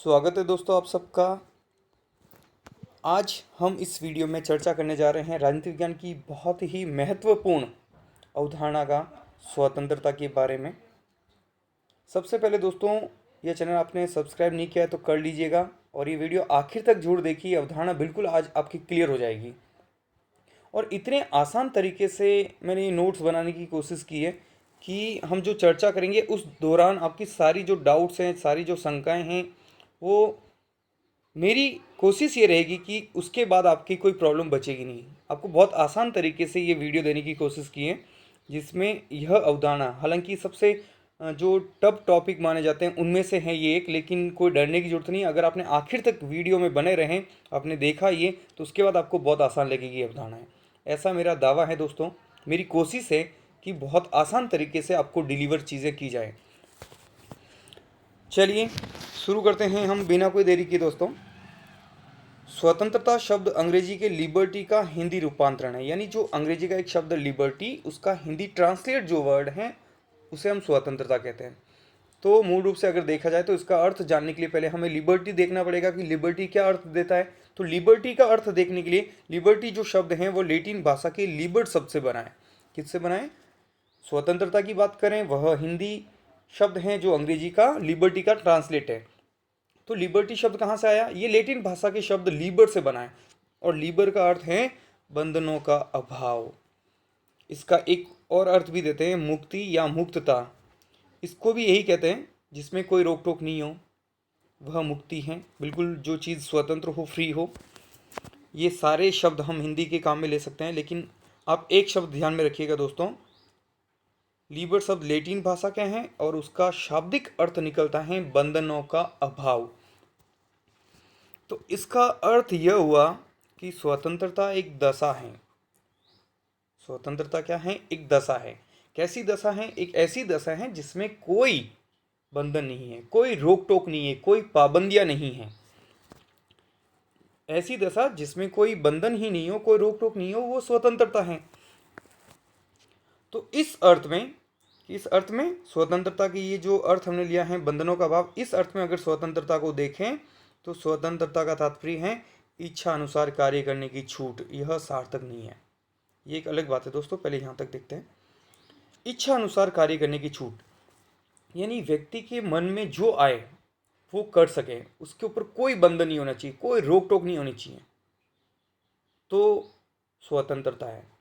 स्वागत है दोस्तों आप सबका। आज हम इस वीडियो में चर्चा करने जा रहे हैं राजनीति विज्ञान की बहुत ही महत्वपूर्ण अवधारणा का स्वतंत्रता के बारे में। सबसे पहले दोस्तों, यह चैनल आपने सब्सक्राइब नहीं किया है तो कर लीजिएगा और ये वीडियो आखिर तक जरूर देखिए। अवधारणा बिल्कुल आज आपकी क्लियर हो जाएगी और इतने आसान तरीके से मैंने ये नोट्स बनाने की कोशिश की है कि हम जो चर्चा करेंगे उस दौरान आपकी सारी जो डाउट्स हैं, सारी जो शंकाएं हैं, वो मेरी कोशिश ये रहेगी कि उसके बाद आपकी कोई प्रॉब्लम बचेगी नहीं। आपको बहुत आसान तरीके से ये वीडियो देने की कोशिश की है जिसमें यह अवधारणा, हालांकि सबसे जो टफ टॉपिक माने जाते हैं उनमें से है ये एक, लेकिन कोई डरने की ज़रूरत नहीं। अगर आपने आखिर तक वीडियो में बने रहें, आपने देखा ये, तो उसके बाद आपको बहुत आसान लगेगी ये अवधारणाएँ। ऐसा मेरा दावा है दोस्तों। मेरी कोशिश है कि बहुत आसान तरीके से आपको डिलीवर चीज़ें की जाए। चलिए शुरू करते हैं हम बिना कोई देरी किए दोस्तों। स्वतंत्रता शब्द अंग्रेजी के लिबर्टी का हिंदी रूपांतरण है, यानी जो अंग्रेजी का एक शब्द लिबर्टी, उसका हिंदी ट्रांसलेट जो वर्ड है उसे हम स्वतंत्रता कहते हैं। तो मूल रूप से अगर देखा जाए तो इसका अर्थ जानने के लिए पहले हमें लिबर्टी देखना पड़ेगा कि लिबर्टी क्या अर्थ देता है। तो लिबर्टी का अर्थ देखने के लिए लिबर्टी जो शब्द है वो लैटिन भाषा के लिबर्ट शब्द से बना है। किससे बना है? स्वतंत्रता की बात करें, वह हिंदी शब्द है जो अंग्रेजी का लिबर्टी का ट्रांसलेट है। तो लिबर्टी शब्द कहाँ से आया? ये लैटिन भाषा के शब्द लीबर से बना है और लीबर का अर्थ है बंधनों का अभाव। इसका एक और अर्थ भी देते हैं, मुक्ति या मुक्तता। इसको भी यही कहते हैं, जिसमें कोई रोक टोक नहीं हो, वह मुक्ति है। बिल्कुल जो चीज़ स्वतंत्र हो, फ्री हो। ये सारे शब्द हम हिंदी के काम में ले सकते हैं, लेकिन आप एक शब्द ध्यान में रखिएगा दोस्तों। लीबर शब्द लैटिन भाषा के हैं और उसका शाब्दिक अर्थ निकलता है बंधनों का अभाव। तो इसका अर्थ यह हुआ कि स्वतंत्रता एक दशा है। स्वतंत्रता क्या है? एक दशा है। कैसी दशा है? एक ऐसी दशा है जिसमें कोई बंधन नहीं है, कोई रोक टोक नहीं है, कोई पाबंदियां नहीं है। ऐसी दशा जिसमें कोई बंधन ही नहीं हो, कोई रोक टोक नहीं हो, वो स्वतंत्रता है। तो इस अर्थ में स्वतंत्रता की ये जो अर्थ हमने लिया है बंधनों का भाव, इस अर्थ में अगर स्वतंत्रता को देखें तो स्वतंत्रता का तात्पर्य है इच्छा अनुसार कार्य करने की छूट। यह सार्थक नहीं है, ये एक अलग बात है दोस्तों। पहले यहाँ तक देखते हैं। इच्छा अनुसार कार्य करने की छूट यानी व्यक्ति के मन में जो आए वो कर सके, उसके ऊपर कोई बंधन नहीं होना चाहिए, कोई रोक टोक नहीं होनी चाहिए, तो स्वतंत्रता है।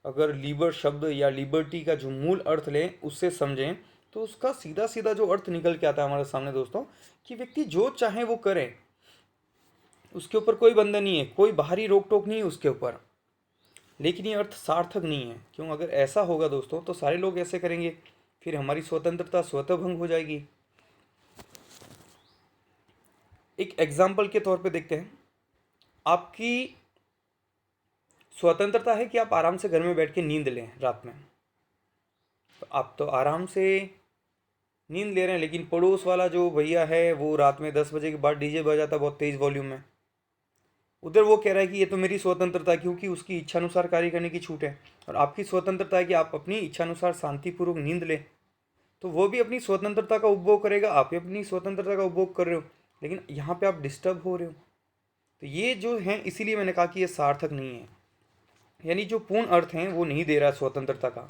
अगर लीबर शब्द या लिबर्टी का जो मूल अर्थ लें, उससे समझें, तो उसका सीधा सीधा जो अर्थ निकल के आता है हमारे सामने दोस्तों, कि व्यक्ति जो चाहे वो करे, उसके ऊपर कोई बंधन नहीं है, कोई बाहरी रोक टोक नहीं है उसके ऊपर। लेकिन ये अर्थ सार्थक नहीं है। क्यों? अगर ऐसा होगा दोस्तों तो सारे लोग ऐसे करेंगे, फिर हमारी स्वतंत्रता स्वतः भंग हो जाएगी। एक एग्जाम्पल के तौर पे देखते हैं। आपकी स्वतंत्रता है कि आप आराम से घर में बैठ के नींद लें रात में, तो आप तो आराम से नींद ले रहे हैं, लेकिन पड़ोस वाला जो भैया है वो रात में 10 बजे के बाद डीजे बजाता है बहुत तेज़ वॉल्यूम में। उधर वो कह रहा है कि ये तो मेरी स्वतंत्रता है क्योंकि उसकी इच्छानुसार कार्य करने की छूट है, और आपकी स्वतंत्रता है कि आप अपनी इच्छानुसार शांतिपूर्वक नींद लें। तो वो भी अपनी स्वतंत्रता का उपभोग करेगा, आप भी अपनी स्वतंत्रता का उपभोग कर रहे हो, लेकिन यहाँ पे आप डिस्टर्ब हो रहे हो। तो ये जो है, इसीलिए मैंने कहा कि ये सार्थक नहीं है, यानी जो पूर्ण अर्थ है वो नहीं दे रहा स्वतंत्रता का।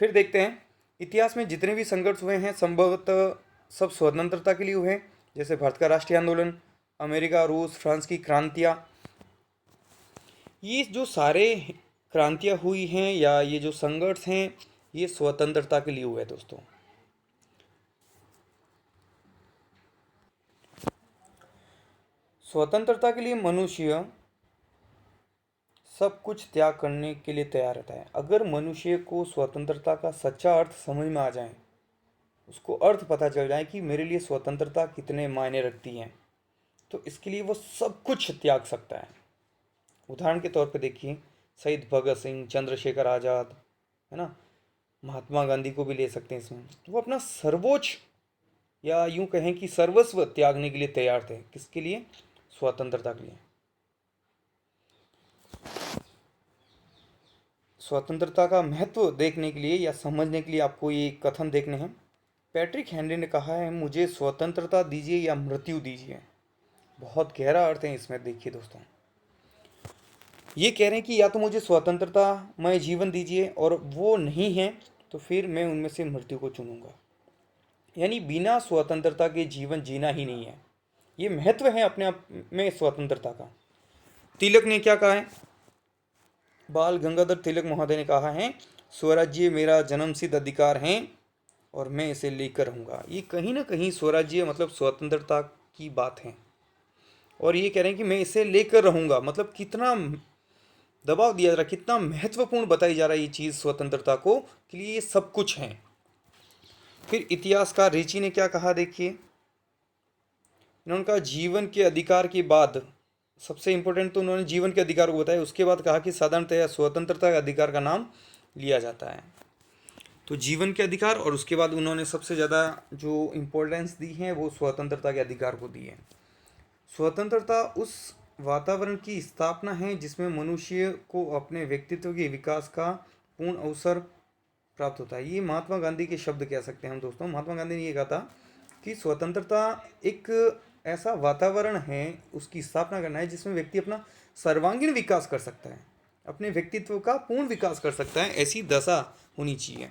फिर देखते हैं, इतिहास में जितने भी संघर्ष हुए हैं संभवतः सब स्वतंत्रता के लिए हुए हैं। जैसे भारत का राष्ट्रीय आंदोलन, अमेरिका, रूस, फ्रांस की क्रांतियाँ, ये जो सारे क्रांतियाँ हुई हैं या ये जो संघर्ष हैं, ये स्वतंत्रता के लिए हुए हैं दोस्तों। स्वतंत्रता के लिए मनुष्य सब कुछ त्याग करने के लिए तैयार रहता है। अगर मनुष्य को स्वतंत्रता का सच्चा अर्थ समझ में आ जाए, उसको अर्थ पता चल जाए कि मेरे लिए स्वतंत्रता कितने मायने रखती है, तो इसके लिए वो सब कुछ त्याग सकता है। उदाहरण के तौर पे देखिए, शहीद भगत सिंह, चंद्रशेखर आज़ाद, है ना, महात्मा गांधी को भी ले सकते हैं इसमें। तो वो अपना सर्वोच्च या यूं कहें कि सर्वस्व त्यागने के लिए तैयार थे। किसके लिए? स्वतंत्रता के लिए। स्वतंत्रता का महत्व देखने के लिए या समझने के लिए आपको ये कथन देखने हैं। पैट्रिक हेनरी ने कहा है, मुझे स्वतंत्रता दीजिए या मृत्यु दीजिए। बहुत गहरा अर्थ है इसमें। देखिए दोस्तों, ये कह रहे हैं कि या तो मुझे स्वतंत्रता मय जीवन दीजिए, और वो नहीं है तो फिर मैं उनमें से मृत्यु को चुनूंगा। यानी बिना स्वतंत्रता के जीवन जीना ही नहीं है। ये महत्व है अपने आप में स्वतंत्रता का। तिलक ने क्या कहा है? बाल गंगाधर तिलक महोदय ने कहा है, स्वराज्य मेरा जन्मसिद्ध अधिकार है और मैं इसे लेकर रहूंगा। ये कहीं ना कहीं स्वराज्य मतलब स्वतंत्रता की बात है, और ये कह रहे हैं कि मैं इसे लेकर रहूंगा। मतलब कितना दबाव दिया जा रहा है, कितना महत्वपूर्ण बताई जा रहा है ये चीज़ स्वतंत्रता को, के लिए ये सब कुछ है। फिर इतिहासकार रिची ने क्या कहा, देखिए, इन्होंने कहा जीवन के अधिकार के बाद सबसे इंपॉर्टेंट तो उन्होंने जीवन के अधिकार को बताया, उसके बाद कहा कि साधारणतया स्वतंत्रता के अधिकार का नाम लिया जाता है। तो जीवन के अधिकार, और उसके बाद उन्होंने सबसे ज़्यादा जो इम्पोर्टेंस दी है वो स्वतंत्रता के अधिकार को दी है। स्वतंत्रता उस वातावरण की स्थापना है जिसमें मनुष्य को अपने व्यक्तित्व के विकास का पूर्ण अवसर प्राप्त होता है। ये महात्मा गांधी के शब्द कह सकते हैं हम दोस्तों। महात्मा गांधी ने ये कहा था कि स्वतंत्रता एक ऐसा वातावरण है, उसकी स्थापना करना है जिसमें व्यक्ति अपना सर्वांगीण विकास कर सकता है, अपने व्यक्तित्व का पूर्ण विकास कर सकता है, ऐसी दशा होनी चाहिए।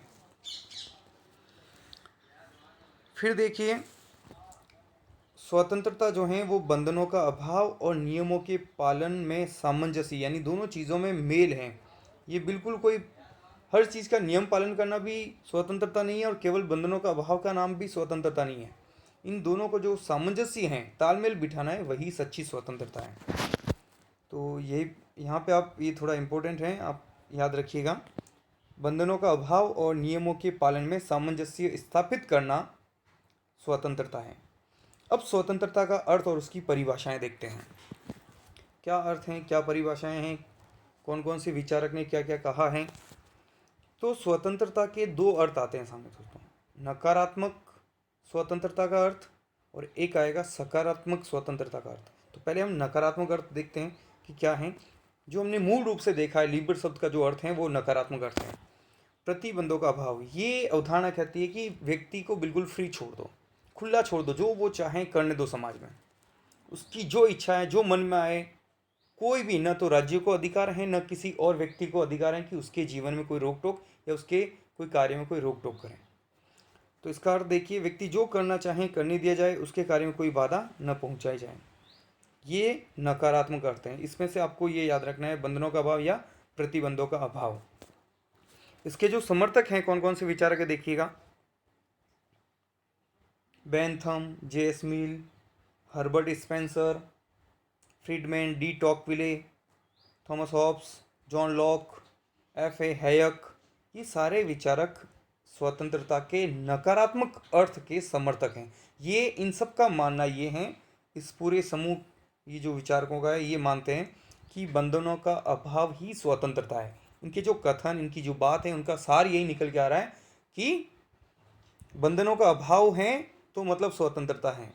फिर देखिए, स्वतंत्रता जो है वो बंधनों का अभाव और नियमों के पालन में सामंजस्य, यानी दोनों चीज़ों में मेल है। ये बिल्कुल कोई हर चीज़ का नियम पालन करना भी स्वतंत्रता नहीं है, और केवल बंधनों का अभाव का नाम भी स्वतंत्रता नहीं है। इन दोनों को जो सामंजस्य है, तालमेल बिठाना है, वही सच्ची स्वतंत्रता है। तो यही यहाँ पे आप, ये थोड़ा इम्पोर्टेंट है, आप याद रखिएगा। बंधनों का अभाव और नियमों के पालन में सामंजस्य स्थापित करना स्वतंत्रता है। अब स्वतंत्रता का अर्थ और उसकी परिभाषाएं देखते हैं। क्या अर्थ हैं, क्या परिभाषाएं हैं, कौन कौन से विचारक ने क्या क्या कहा है। तो स्वतंत्रता के दो अर्थ आते हैं सामने दोस्तों, नकारात्मक स्वतंत्रता का अर्थ और एक आएगा सकारात्मक स्वतंत्रता का अर्थ। तो पहले हम नकारात्मक अर्थ देखते हैं कि क्या है। जो हमने मूल रूप से देखा है, लिबर्ट शब्द का जो अर्थ है वो नकारात्मक अर्थ है, प्रतिबंधों का अभाव। ये अवधारणा कहती है कि व्यक्ति को बिल्कुल फ्री छोड़ दो, खुला छोड़ दो, जो वो चाहे करने दो समाज में, उसकी जो इच्छा है, जो मन में आए। कोई भी, न तो राज्य को अधिकार है न किसी और व्यक्ति को अधिकार है कि उसके जीवन में कोई रोक टोक या उसके कोई कार्य में कोई रोक टोक करें। तो इसका अर्थ देखिए, व्यक्ति जो करना चाहे करने दिया जाए, उसके कार्य में कोई बाधा न पहुंचाई जाए। ये नकारात्मक अर्थ है। इसमें से आपको ये याद रखना है, बंधनों का अभाव या प्रतिबंधों का अभाव। इसके जो समर्थक हैं, कौन कौन से विचारक है देखिएगा, Bentham, J S. Mill, Herbert Spencer, Friedman, de Tocqueville, Thomas Hobbes, John Locke, F A. Hayek. ये सारे विचारक स्वतंत्रता के नकारात्मक अर्थ के समर्थक हैं। ये इन सब का मानना ये है, इस पूरे समूह, ये जो विचारकों का है, ये मानते हैं कि बंधनों का अभाव ही स्वतंत्रता है। इनके जो कथन, इनकी जो बात है, उनका सार यही निकल के आ रहा है कि बंधनों का अभाव है तो मतलब स्वतंत्रता है,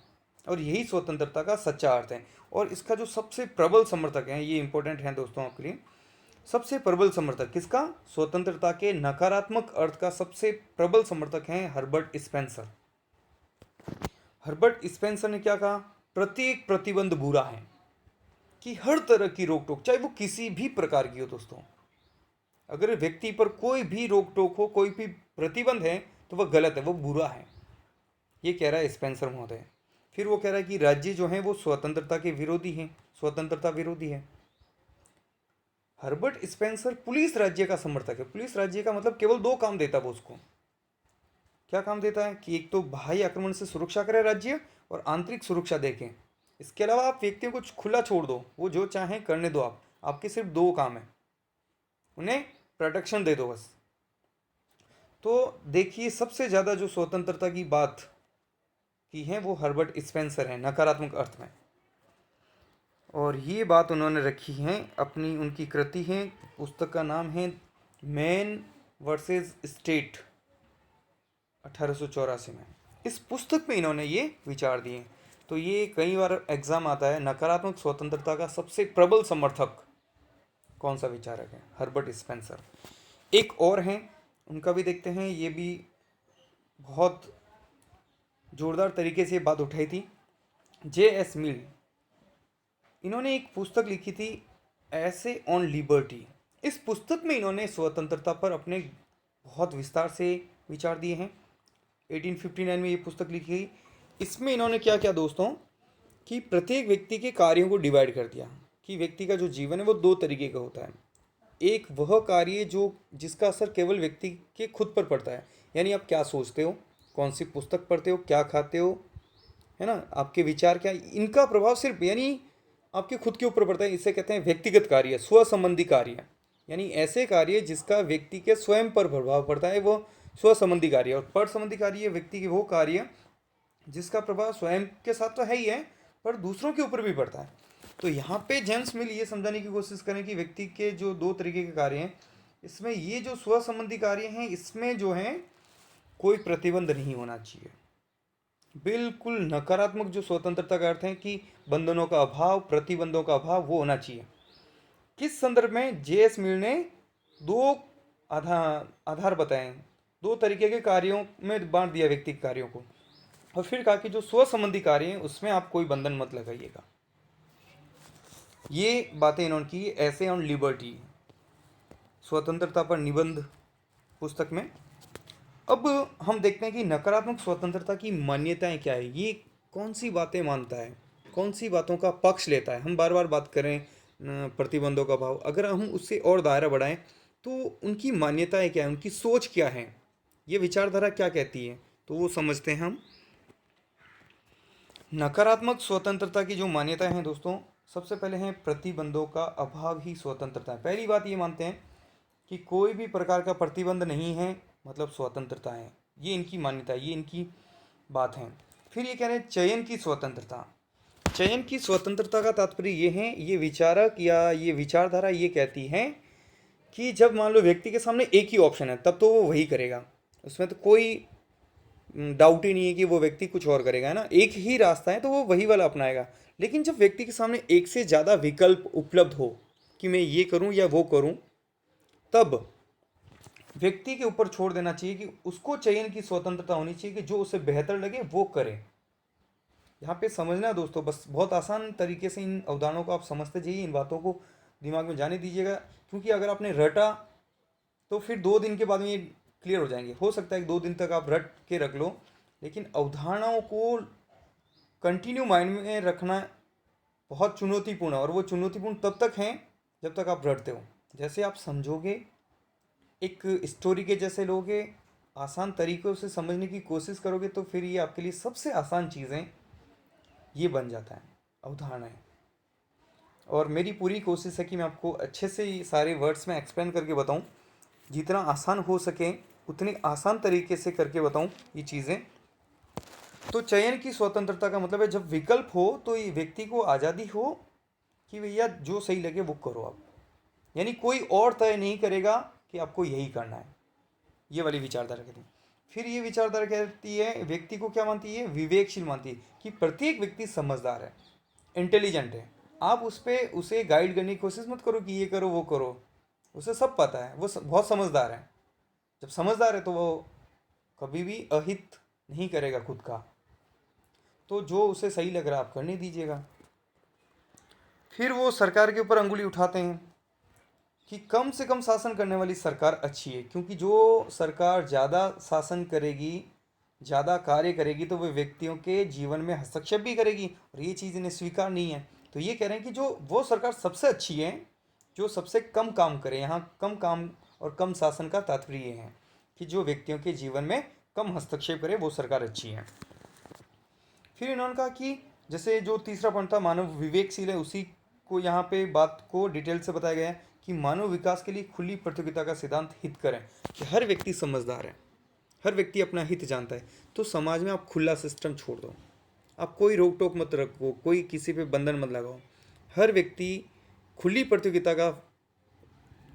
और यही स्वतंत्रता का सच्चा अर्थ है। और इसका जो सबसे प्रबल समर्थक है, ये इंपॉर्टेंट है दोस्तों आपके लिए, सबसे प्रबल समर्थक किसका? स्वतंत्रता के नकारात्मक अर्थ का सबसे प्रबल समर्थक है हर्बर्ट स्पेंसर। हर्बर्ट स्पेंसर ने क्या कहा? प्रत्येक प्रतिबंध बुरा है, कि हर तरह की रोक टोक, चाहे वो किसी भी प्रकार की हो दोस्तों, अगर व्यक्ति पर कोई भी रोक टोक हो, कोई भी प्रतिबंध है, तो वह गलत है, वो बुरा है। ये कह रहा है स्पेंसर महोदय। फिर वो कह रहा है कि राज्य जो है वो स्वतंत्रता के विरोधी हैं, स्वतंत्रता विरोधी है। हर्बर्ट स्पेंसर पुलिस राज्य का समर्थक है। पुलिस राज्य का मतलब केवल दो काम देता है वो उसको। क्या काम देता है? कि एक तो बाह्य आक्रमण से सुरक्षा करे राज्य, और आंतरिक सुरक्षा देखें। इसके अलावा आप व्यक्तियों को खुला छोड़ दो, वो जो चाहें करने दो। आपके सिर्फ दो काम है, उन्हें प्रोटेक्शन दे दो बस। तो देखिए, सबसे ज़्यादा जो स्वतंत्रता की बात की है वो हर्बर्ट स्पेंसर है नकारात्मक अर्थ में, और ये बात उन्होंने रखी है अपनी, उनकी कृति है, पुस्तक का नाम है मैन वर्सेस स्टेट, 1884 में। इस पुस्तक में इन्होंने ये विचार दिए। तो ये कई बार एग्जाम आता है, नकारात्मक स्वतंत्रता का सबसे प्रबल समर्थक कौन सा विचारक है? Herbert Spencer. एक और हैं, उनका भी देखते हैं, ये भी बहुत जोरदार तरीके से ये बात उठाई थी। J.S. मिल, इन्होंने एक पुस्तक लिखी थी, ऐसे ऑन लिबर्टी। इस पुस्तक में इन्होंने स्वतंत्रता पर अपने बहुत विस्तार से विचार दिए हैं। 1859 में ये पुस्तक लिखी गई। इसमें इन्होंने क्या किया दोस्तों, कि प्रत्येक व्यक्ति के कार्यों को डिवाइड कर दिया कि व्यक्ति का जो जीवन है वो दो तरीके का होता है। एक वह कार्य जो जिसका असर केवल व्यक्ति के खुद पर पड़ता है, यानी आप क्या सोचते हो, कौन सी पुस्तक पढ़ते हो, क्या खाते हो, है ना, आपके विचार क्या, इनका प्रभाव सिर्फ यानी आपके खुद के ऊपर पड़ता है। इसे कहते हैं व्यक्तिगत कार्य, स्व संबंधी कार्य, यानी ऐसे कार्य जिसका व्यक्ति के स्वयं पर प्रभाव पड़ता है, वो स्व संबंधी कार्य। और पर संबंधी कार्य व्यक्ति के वो कार्य जिसका प्रभाव स्वयं के साथ तो है ही है, पर दूसरों के ऊपर भी पड़ता है। तो यहाँ पे जेम्स मिल ये समझाने की कोशिश करें कि व्यक्ति के जो दो तरीके के कार्य हैं, इसमें ये जो स्व संबंधी कार्य हैं, इसमें जो है कोई प्रतिबंध नहीं होना चाहिए। बिल्कुल नकारात्मक जो स्वतंत्रता का अर्थ है कि बंधनों का अभाव, प्रतिबंधों का अभाव, वो होना चाहिए। किस संदर्भ में? J.S. मिल ने दो आधार बताए, दो तरीके के कार्यों में बांट दिया व्यक्ति के कार्यों को, और फिर कहा कि जो स्व संबंधी कार्य हैं उसमें आप कोई बंधन मत लगाइएगा। ये बातें इन्होंने की ऐसे ऑन लिबर्टी, स्वतंत्रता पर निबंध पुस्तक में। अब हम देखते हैं कि नकारात्मक स्वतंत्रता की मान्यताएं क्या है, ये कौन सी बातें मानता है, कौन सी बातों का पक्ष लेता है। हम बार बार बात करें प्रतिबंधों का भाव, अगर हम उससे और दायरा बढ़ाएं तो उनकी मान्यताएं क्या है, उनकी सोच क्या है, ये विचारधारा क्या कहती है, तो वो समझते हैं हम। नकारात्मक स्वतंत्रता की जो मान्यताएं हैं दोस्तों, सबसे पहले हैं प्रतिबंधों का अभाव ही स्वतंत्रता है। पहली बात ये मानते हैं कि कोई भी प्रकार का प्रतिबंध नहीं है मतलब स्वतंत्रता है, ये इनकी मान्यता है, ये इनकी बात है। फिर ये कह रहे हैं चयन की स्वतंत्रता। चयन की स्वतंत्रता का तात्पर्य ये है, ये विचारक या ये विचारधारा ये कहती है कि जब मान लो व्यक्ति के सामने एक ही ऑप्शन है तब तो वो वही करेगा, उसमें तो कोई डाउट ही नहीं है कि वो व्यक्ति कुछ और करेगा, है ना, एक ही रास्ता है तो वो वही वाला अपनाएगा। लेकिन जब व्यक्ति के सामने एक से ज़्यादा विकल्प उपलब्ध हो कि मैं ये करूं या वो करूं, तब व्यक्ति के ऊपर छोड़ देना चाहिए कि उसको चयन की स्वतंत्रता होनी चाहिए कि जो उसे बेहतर लगे वो करे। यहाँ पे समझना दोस्तों, बस बहुत आसान तरीके से इन अवधारणाओं को आप समझते जाइए, इन बातों को दिमाग में जाने दीजिएगा, क्योंकि अगर आपने रटा तो फिर 2 दिन के बाद में ये क्लियर हो जाएंगे। हो सकता है कि 2 दिन तक आप रट के रख लो, लेकिन अवधारणाओं को कंटिन्यू माइंड में रखना बहुत चुनौतीपूर्ण है, और वो चुनौतीपूर्ण तब तक है जब तक आप रटते हो। जैसे आप समझोगे, एक स्टोरी के जैसे लोगे, आसान तरीक़ों से समझने की कोशिश करोगे, तो फिर ये आपके लिए सबसे आसान चीज़ें ये बन जाता है, अवधारणाएं। और मेरी पूरी कोशिश है कि मैं आपको अच्छे से ये सारे वर्ड्स में एक्सप्लेन करके बताऊं, जितना आसान हो सके उतनी आसान तरीके से करके बताऊं ये चीज़ें। तो चयन की स्वतंत्रता का मतलब है जब विकल्प हो तो ये व्यक्ति को आज़ादी हो कि भैया जो सही लगे वो करो आप, यानी कोई और तय नहीं करेगा कि आपको यही करना है, ये वाली विचारधारा कहती है। फिर ये विचारधारा कहती है, व्यक्ति को क्या मानती है, विवेकशील मानती है कि प्रत्येक व्यक्ति समझदार है, इंटेलिजेंट है। आप उसे गाइड करने की कोशिश मत करो कि ये करो वो करो, उसे सब पता है, वो बहुत समझदार है। जब समझदार है तो वो कभी भी अहित नहीं करेगा खुद का, तो जो उसे सही लग रहा है आप करने दीजिएगा। फिर वो सरकार के ऊपर अंगुली उठाते हैं कि कम से कम शासन करने वाली सरकार अच्छी है, क्योंकि जो सरकार ज़्यादा शासन करेगी, ज़्यादा कार्य करेगी, तो वह व्यक्तियों के जीवन में हस्तक्षेप भी करेगी, और ये चीज़ इन्हें स्वीकार नहीं है। तो ये कह रहे हैं कि जो वो सरकार सबसे अच्छी है जो सबसे कम काम करे। यहाँ कम काम और कम शासन का तात्पर्य ये है कि जो व्यक्तियों के जीवन में कम हस्तक्षेप करे, वो सरकार अच्छी है। फिर इन्होंने कहा कि जैसे जो तीसरा पॉइंट था मानव विवेकशील है, उसी को यहाँ पे बात को डिटेल से बताया गया है कि मानव विकास के लिए खुली प्रतियोगिता का सिद्धांत हित करें, कि हर व्यक्ति समझदार है, हर व्यक्ति अपना हित जानता है, तो समाज में आप खुला सिस्टम छोड़ दो, आप कोई रोक टोक मत रखो, कोई किसी पे बंधन मत लगाओ, हर व्यक्ति खुली प्रतियोगिता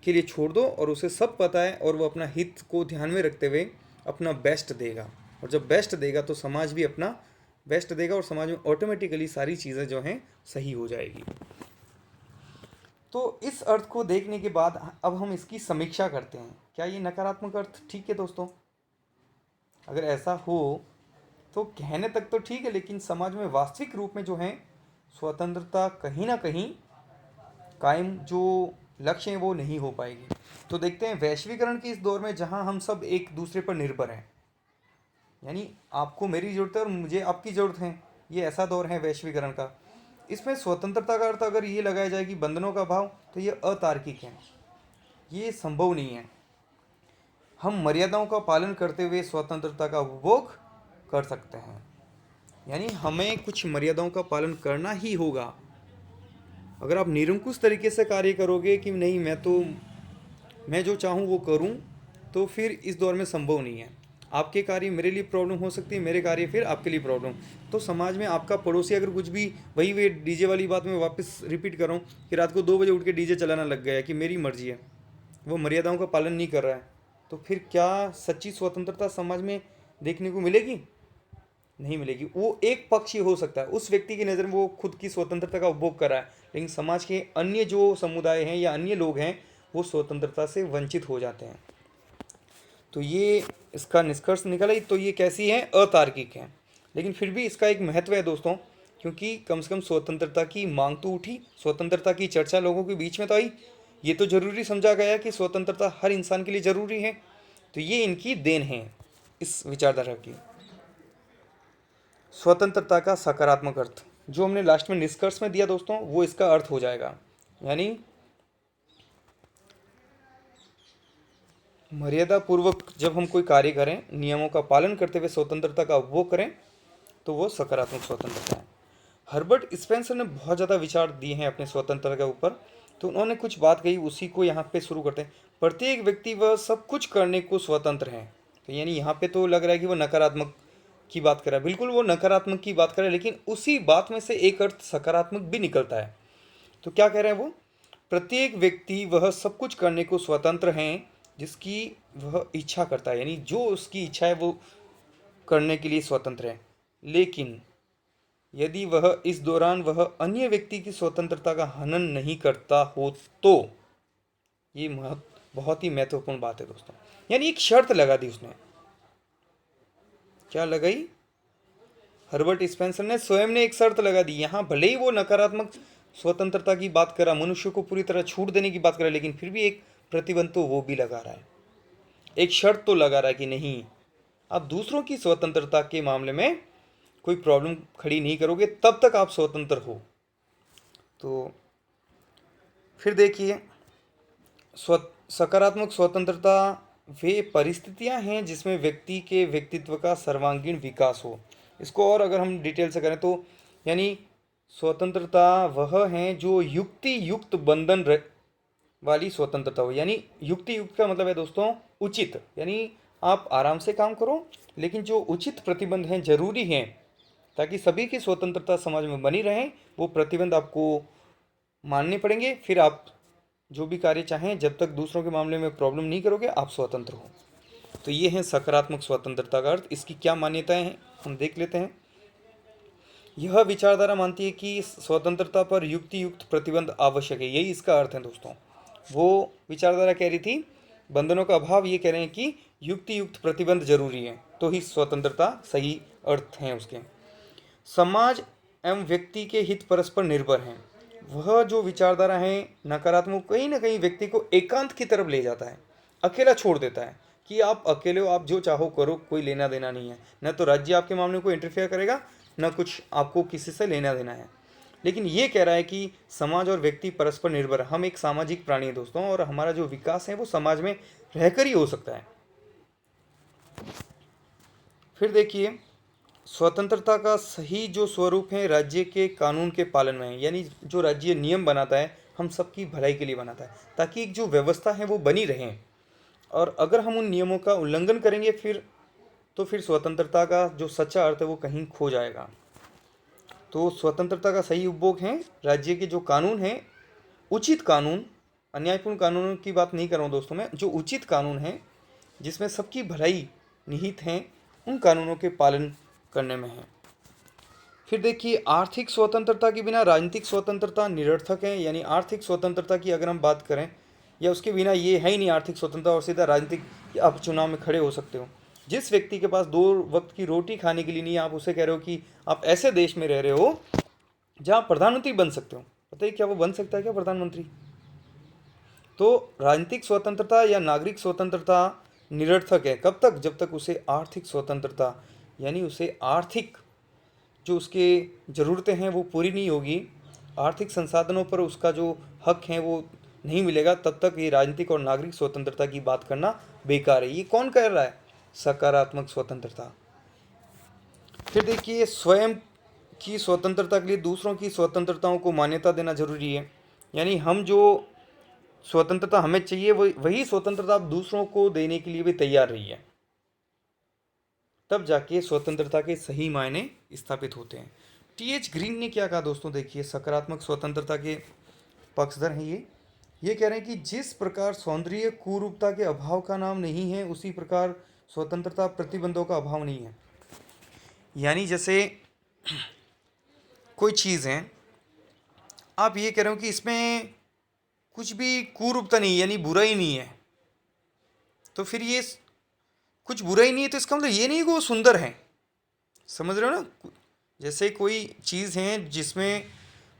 के लिए छोड़ दो, और उसे सब पता है और वो अपना हित को ध्यान में रखते हुए अपना बेस्ट देगा, और जब बेस्ट देगा तो समाज भी अपना बेस्ट देगा, और समाज में ऑटोमेटिकली सारी चीज़ें जो हैं सही हो जाएगी। तो इस अर्थ को देखने के बाद अब हम इसकी समीक्षा करते हैं, क्या ये नकारात्मक अर्थ ठीक है दोस्तों? अगर ऐसा हो तो कहने तक तो ठीक है, लेकिन समाज में वास्तविक रूप में जो है स्वतंत्रता कहीं ना कहीं कायम जो लक्ष्य है वो नहीं हो पाएगी। तो देखते हैं वैश्वीकरण के इस दौर में जहां हम सब एक दूसरे पर निर्भर हैं, यानी आपको मेरी ज़रूरत है और मुझे आपकी ज़रूरत है, ये ऐसा दौर है वैश्वीकरण का। इसमें स्वतंत्रता का अर्थ अगर ये लगाया जाए कि बंधनों का भाव, तो ये अतार्किक है, ये संभव नहीं है। हम मर्यादाओं का पालन करते हुए स्वतंत्रता का उपभोग कर सकते हैं, यानी हमें कुछ मर्यादाओं का पालन करना ही होगा। अगर आप निरंकुश तरीके से कार्य करोगे कि नहीं मैं जो चाहूँ वो करूँ, तो फिर इस दौर में संभव नहीं है। आपके कार्य मेरे लिए प्रॉब्लम हो सकती है, मेरे कार्य फिर आपके लिए प्रॉब्लम। तो समाज में आपका पड़ोसी अगर कुछ भी, वही वे डीजे वाली बात मैं वापस रिपीट कर रहा हूँ कि रात को 2 बजे उठ के डीजे चलाना लग गया है कि मेरी मर्जी है, वो मर्यादाओं का पालन नहीं कर रहा है, तो फिर क्या सच्ची स्वतंत्रता समाज में देखने को मिलेगी? नहीं मिलेगी। वो एक पक्ष ही हो सकता है, उस व्यक्ति की नज़र में वो खुद की स्वतंत्रता का उपभोग कर रहा है, लेकिन समाज के अन्य जो समुदाय हैं या अन्य लोग हैं वो स्वतंत्रता से वंचित हो जाते हैं। तो ये इसका निष्कर्ष निकला, तो ये कैसी है? अतार्किक है। लेकिन फिर भी इसका एक महत्व है दोस्तों, क्योंकि कम से कम स्वतंत्रता की मांग तो उठी, स्वतंत्रता की चर्चा लोगों के बीच में तो आई, ये तो जरूरी समझा गया कि स्वतंत्रता हर इंसान के लिए ज़रूरी है। तो ये इनकी देन है इस विचारधारा की। स्वतंत्रता का सकारात्मक अर्थ जो हमने लास्ट में निष्कर्ष में दिया दोस्तों, वो इसका अर्थ हो जाएगा, यानी मर्यादा पूर्वक जब हम कोई कार्य करें, नियमों का पालन करते हुए स्वतंत्रता का उपभोग करें, तो वो सकारात्मक स्वतंत्रता है। हर्बर्ट स्पेंसर ने बहुत ज़्यादा विचार दिए हैं अपने स्वतंत्रता के ऊपर, तो उन्होंने कुछ बात कही, उसी को यहाँ पे शुरू करते हैं। प्रत्येक व्यक्ति वह सब कुछ करने को स्वतंत्र है। तो यानी यहाँ पे तो लग रहा है कि वो नकारात्मक की बात कर रहा है, बिल्कुल वो नकारात्मक की बात कर रहा है, लेकिन उसी बात में से एक अर्थ सकारात्मक भी निकलता है। तो क्या कह रहे हैं वो? प्रत्येक व्यक्ति वह सब कुछ करने को स्वतंत्र हैं जिसकी वह इच्छा करता है, यानी जो उसकी इच्छा है वो करने के लिए स्वतंत्र है। लेकिन यदि वह इस दौरान वह अन्य व्यक्ति की स्वतंत्रता का हनन नहीं करता हो, तो ये बहुत ही महत्वपूर्ण बात है दोस्तों। यानी एक शर्त लगा दी उसने। क्या लगाई? हर्बर्ट स्पेंसर ने स्वयं ने एक शर्त लगा दी। यहाँ भले ही वो नकारात्मक स्वतंत्रता की बात कर रहा, मनुष्य को पूरी तरह छूट देने की बात कर रहा है, लेकिन फिर भी एक प्रतिबंध तो वो भी लगा रहा है, एक शर्त तो लगा रहा है कि नहीं, आप दूसरों की स्वतंत्रता के मामले में कोई प्रॉब्लम खड़ी नहीं करोगे, तब तक आप स्वतंत्र हो। तो फिर देखिए, सकारात्मक स्वतंत्रता वे परिस्थितियां हैं जिसमें व्यक्ति के व्यक्तित्व का सर्वांगीण विकास हो। इसको और अगर हम डिटेल से करें तो यानी स्वतंत्रता वह है जो युक्ति युक्त बंधन वाली स्वतंत्रता हो। यानी युक्ति युक्त का मतलब है दोस्तों उचित, यानी आप आराम से काम करो, लेकिन जो उचित प्रतिबंध हैं जरूरी हैं ताकि सभी की स्वतंत्रता समाज में बनी रहे, वो प्रतिबंध आपको मानने पड़ेंगे। फिर आप जो भी कार्य चाहें, जब तक दूसरों के मामले में प्रॉब्लम नहीं करोगे, आप स्वतंत्र हो। तो ये है सकारात्मक स्वतंत्रता का अर्थ। इसकी क्या मान्यताएं हैं हम देख लेते हैं। यह विचारधारा मानती है कि स्वतंत्रता पर युक्ति युक्त प्रतिबंध आवश्यक है, यही इसका अर्थ है दोस्तों। वो विचारधारा कह रही थी बंधनों का अभाव, ये कह रहे हैं कि युक्ति युक्त प्रतिबंध जरूरी है, तो ही स्वतंत्रता सही अर्थ हैं उसके। समाज एवं व्यक्ति के हित परस्पर निर्भर हैं। वह जो विचारधारा है नकारात्मक, कहीं ना कहीं व्यक्ति को एकांत की तरफ ले जाता है, अकेला छोड़ देता है कि आप अकेले हो, आप जो चाहो करो, कोई लेना देना नहीं है। न तो राज्य आपके मामले को इंटरफेयर करेगा, न कुछ आपको किसी से लेना देना है। लेकिन ये कह रहा है कि समाज और व्यक्ति परस्पर निर्भर, हम एक सामाजिक प्राणी है दोस्तों, और हमारा जो विकास है वो समाज में रहकर ही हो सकता है। फिर देखिए, स्वतंत्रता का सही जो स्वरूप है राज्य के कानून के पालन में है, यानी जो राज्य नियम बनाता है हम सबकी भलाई के लिए बनाता है, ताकि एक जो व्यवस्था है वो बनी रहे। और अगर हम उन नियमों का उल्लंघन करेंगे फिर स्वतंत्रता का जो सच्चा अर्थ है वो कहीं खो जाएगा। तो स्वतंत्रता का सही उपभोग है राज्य के जो कानून हैं, उचित कानून, अन्यायपूर्ण कानूनों की बात नहीं कर रहा हूँ दोस्तों मैं, जो उचित कानून है जिसमें सबकी भलाई निहित है, उन कानूनों के पालन करने में है। फिर देखिए, आर्थिक स्वतंत्रता के बिना राजनीतिक स्वतंत्रता निरर्थक है। यानी आर्थिक स्वतंत्रता की अगर हम बात करें, या उसके बिना ये है ही नहीं आर्थिक स्वतंत्रता, और सीधा राजनीतिक आप चुनाव में खड़े हो सकते हो। जिस व्यक्ति के पास 2 वक्त की रोटी खाने के लिए नहीं है, आप उसे कह रहे हो कि आप ऐसे देश में रह रहे हो जहाँ आप प्रधानमंत्री बन सकते हो। बताइए क्या वो बन सकता है क्या प्रधानमंत्री? तो राजनीतिक स्वतंत्रता या नागरिक स्वतंत्रता निरर्थक है। कब तक? जब तक उसे आर्थिक स्वतंत्रता, यानी उसे आर्थिक जो उसके ज़रूरतें हैं वो पूरी नहीं होगी, आर्थिक संसाधनों पर उसका जो हक है वो नहीं मिलेगा, तब तक ये राजनीतिक और नागरिक स्वतंत्रता की बात करना बेकार है। ये कौन कह रहा है? सकारात्मक स्वतंत्रता। फिर देखिए, स्वयं की स्वतंत्रता के लिए दूसरों की स्वतंत्रताओं को मान्यता देना जरूरी है। यानी हम जो स्वतंत्रता हमें चाहिए वही स्वतंत्रता आप दूसरों को देने के लिए भी तैयार रही है, तब जाके स्वतंत्रता के सही मायने स्थापित होते हैं। टी एच ग्रीन ने क्या कहा दोस्तों? देखिए, सकारात्मक स्वतंत्रता के पक्षधर हैं ये कह रहे हैं कि जिस प्रकार सौंदर्य कुरूपता के अभाव का नाम नहीं है, उसी प्रकार स्वतंत्रता प्रतिबंधों का अभाव नहीं है। यानी जैसे कोई चीज़ है, आप ये कह रहे हो कि इसमें कुछ भी कुरूपता नहीं, यानी बुरा ही नहीं है, तो फिर ये कुछ बुरा ही नहीं है तो इसका मतलब ये नहीं कि वो सुंदर है। समझ रहे हो ना? जैसे कोई चीज़ है जिसमें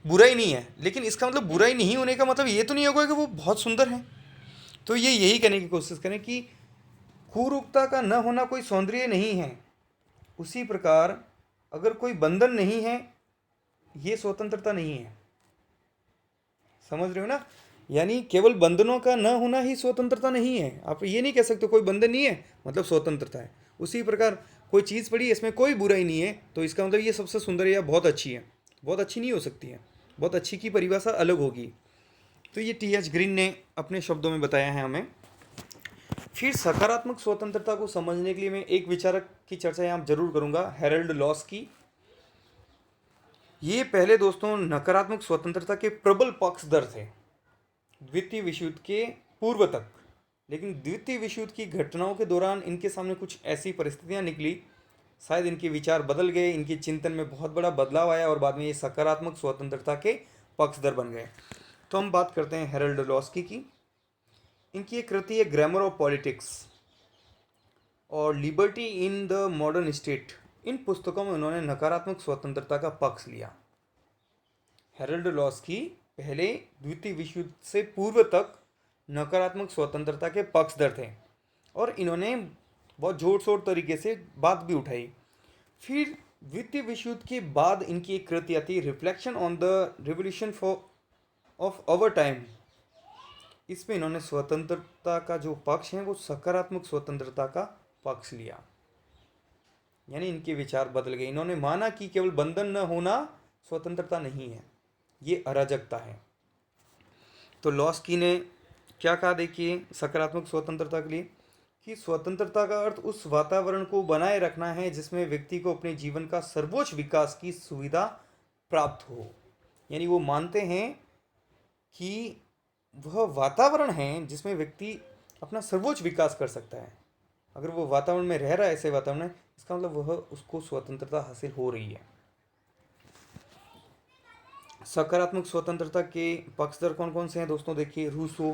बुरा ही नहीं है, लेकिन इसका मतलब बुरा ही नहीं होने का मतलब ये तो नहीं होगा कि वो बहुत सुंदर है। तो ये यही कहने की कोशिश करें कि कुरूपता का न होना कोई सौंदर्य नहीं है। उसी प्रकार अगर कोई बंधन नहीं है, ये स्वतंत्रता नहीं है। समझ रहे हो ना? यानी केवल बंधनों का न होना ही स्वतंत्रता नहीं है। आप ये नहीं कह सकते कोई बंधन नहीं है मतलब स्वतंत्रता है। उसी प्रकार कोई चीज़ पड़ी, इसमें कोई बुराई नहीं है, तो इसका मतलब ये सबसे सुंदर या बहुत अच्छी है। बहुत अच्छी नहीं हो सकती है, बहुत अच्छी की परिभाषा अलग होगी। तो ये टी एच ग्रीन ने अपने शब्दों में बताया है हमें। फिर सकारात्मक स्वतंत्रता को समझने के लिए मैं एक विचारक की चर्चा यहाँ जरूर करूँगा, हेरल्ड लॉस की। ये पहले दोस्तों नकारात्मक स्वतंत्रता के प्रबल पक्षधर थे द्वितीय विश्व युद्ध के पूर्व तक। लेकिन द्वितीय विश्व युद्ध की घटनाओं के दौरान इनके सामने कुछ ऐसी परिस्थितियां निकली, शायद इनके विचार बदल गए, इनके चिंतन में बहुत बड़ा बदलाव आया और बाद में ये सकारात्मक स्वतंत्रता के पक्षधर बन गए। तो हम बात करते हैं हेरल्ड लॉस्की की। इनकी एक कृति है ग्रामर ऑफ पॉलिटिक्स और liberty in the modern state. इन पुस्तकों में उन्होंने नकारात्मक स्वतंत्रता का पक्ष लिया। हेरल्ड लॉस्की पहले द्वितीय विश्व युद्ध से पूर्व तक नकारात्मक स्वतंत्रता के पक्षधर थे और इन्होंने बहुत जोर शोर तरीके से बात भी उठाई। फिर द्वितीय विश्व युद्ध के बाद इनकी एक कृति आती है reflection on the revolution for of our time. इसमें इन्होंने स्वतंत्रता का जो पक्ष है वो सकारात्मक स्वतंत्रता का पक्ष लिया। यानी इनके विचार बदल गए। इन्होंने माना कि केवल बंधन न होना स्वतंत्रता नहीं है, ये अराजकता है। तो लॉस्की ने क्या कहा देखिए सकारात्मक स्वतंत्रता के लिए, कि स्वतंत्रता का अर्थ उस वातावरण को बनाए रखना है जिसमें व्यक्ति को अपने जीवन का सर्वोच्च विकास की सुविधा प्राप्त हो। यानी वो मानते हैं कि वह वातावरण है जिसमें व्यक्ति अपना सर्वोच्च विकास कर सकता है। अगर वो वातावरण में रह रहा है, ऐसे वातावरण में, इसका मतलब वह उसको स्वतंत्रता हासिल हो रही है। सकारात्मक स्वतंत्रता के पक्षधर कौन कौन से हैं दोस्तों? देखिए, Rousseau,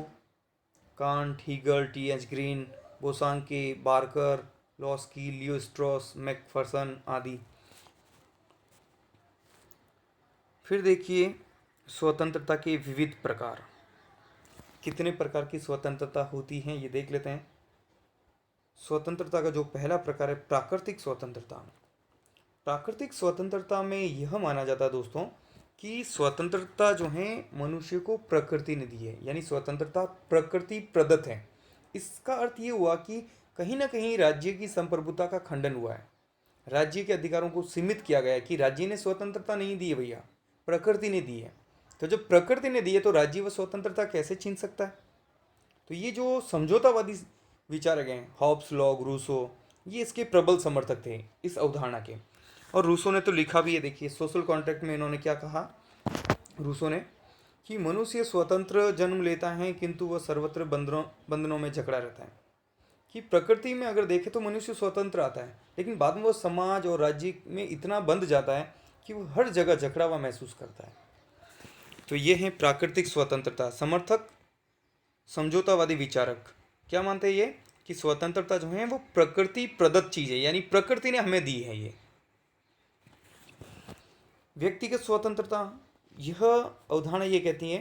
Kant, Hegel, T H Green, Bosanquet, Barker, Laski, Leo Strauss, Macpherson आदि। फिर देखिए स्वतंत्रता के विविध प्रकार। कितने प्रकार की स्वतंत्रता होती हैं ये देख लेते हैं। स्वतंत्रता का जो पहला प्रकार है प्राकृतिक स्वतंत्रता। प्राकृतिक स्वतंत्रता में यह माना जाता है दोस्तों कि स्वतंत्रता जो है मनुष्य को प्रकृति ने दी है, यानी स्वतंत्रता प्रकृति प्रदत्त है। इसका अर्थ ये हुआ कि कहीं ना कहीं राज्य की संप्रभुता का खंडन हुआ है, राज्य के अधिकारों को सीमित किया गया है कि राज्य ने स्वतंत्रता नहीं दी है भैया, प्रकृति ने दी है। तो जब प्रकृति ने दी है तो राज्य वह स्वतंत्रता कैसे छीन सकता है? तो ये जो समझौतावादी विचारक हैं हॉब्स, लॉग, रूसो, ये इसके प्रबल समर्थक थे इस अवधारणा के। और रूसो ने तो लिखा भी है, देखिए सोशल कॉन्ट्रैक्ट में इन्होंने क्या कहा रूसो ने, कि मनुष्य स्वतंत्र जन्म लेता है किंतु वह सर्वत्र बंधनों में जकड़ा रहता है। कि प्रकृति में अगर देखें तो मनुष्य स्वतंत्र आता है, लेकिन बाद में वो समाज और राज्य में इतना बंध जाता है कि वो हर जगह जकड़ा हुआ महसूस करता है। तो ये है प्राकृतिक स्वतंत्रता। समर्थक समझौतावादी विचारक क्या मानते हैं? ये कि स्वतंत्रता जो है वो प्रकृति प्रदत्त चीज़ है, यानी प्रकृति ने हमें दी है। ये व्यक्तिगत स्वतंत्रता, यह अवधारणा ये कहती है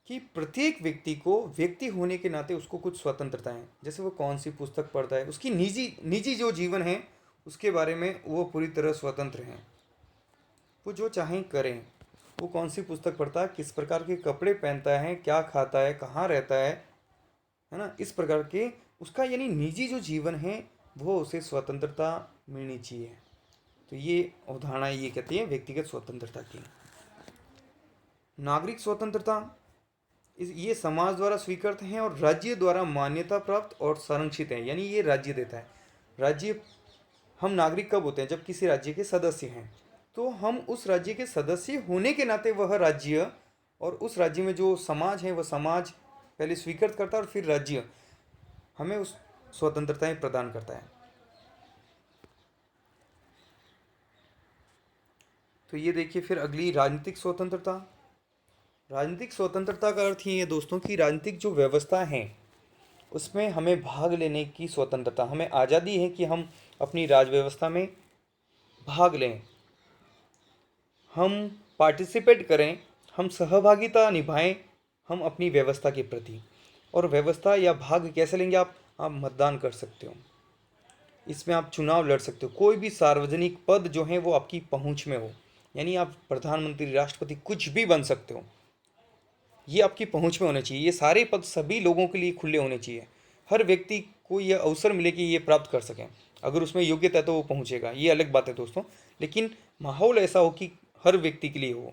कि प्रत्येक व्यक्ति को व्यक्ति होने के नाते उसको कुछ स्वतंत्रता है। जैसे वो कौन सी पुस्तक पढ़ता है, उसकी निजी निजी जो जीवन है उसके बारे में वो पूरी तरह स्वतंत्र हैं। वो जो चाहें करें। वो कौन सी पुस्तक पढ़ता है, किस प्रकार के कपड़े पहनता है, क्या खाता है, कहाँ रहता है ना, इस प्रकार के उसका यानी निजी जो जीवन है वो उसे स्वतंत्रता मिलनी चाहिए। तो ये अवधारणा ये कहती है व्यक्तिगत स्वतंत्रता की। नागरिक स्वतंत्रता, ये समाज द्वारा स्वीकृत हैं और राज्य द्वारा मान्यता प्राप्त और संरक्षित हैं, यानी ये राज्य देता है। राज्य, हम नागरिक कब होते हैं, जब किसी राज्य के सदस्य हैं। तो हम उस राज्य के सदस्य होने के नाते वह राज्य और उस राज्य में जो समाज है वह समाज पहले स्वीकृत करता है और फिर राज्य हमें उस स्वतंत्रताएं प्रदान करता है। तो ये देखिए फिर अगली राजनीतिक स्वतंत्रता। राजनीतिक स्वतंत्रता का अर्थ ये है दोस्तों कि राजनीतिक जो व्यवस्था है उसमें हमें भाग लेने की स्वतंत्रता, हमें आज़ादी है कि हम अपनी राज व्यवस्था में भाग लें, हम पार्टिसिपेट करें, हम सहभागिता निभाएं हम अपनी व्यवस्था के प्रति। और व्यवस्था या भाग कैसे लेंगे आप मतदान कर सकते हो, इसमें आप चुनाव लड़ सकते हो, कोई भी सार्वजनिक पद जो है वो आपकी पहुंच में हो, यानी आप प्रधानमंत्री, राष्ट्रपति, कुछ भी बन सकते हो, ये आपकी पहुंच में होने चाहिए। ये सारे पद सभी लोगों के लिए खुले होने चाहिए, हर व्यक्ति को यह अवसर मिले कि ये प्राप्त कर सकें। अगर उसमें योग्यता है तो वो पहुंचेगा, ये अलग बात है दोस्तों, लेकिन माहौल ऐसा हो कि हर व्यक्ति के लिए हो,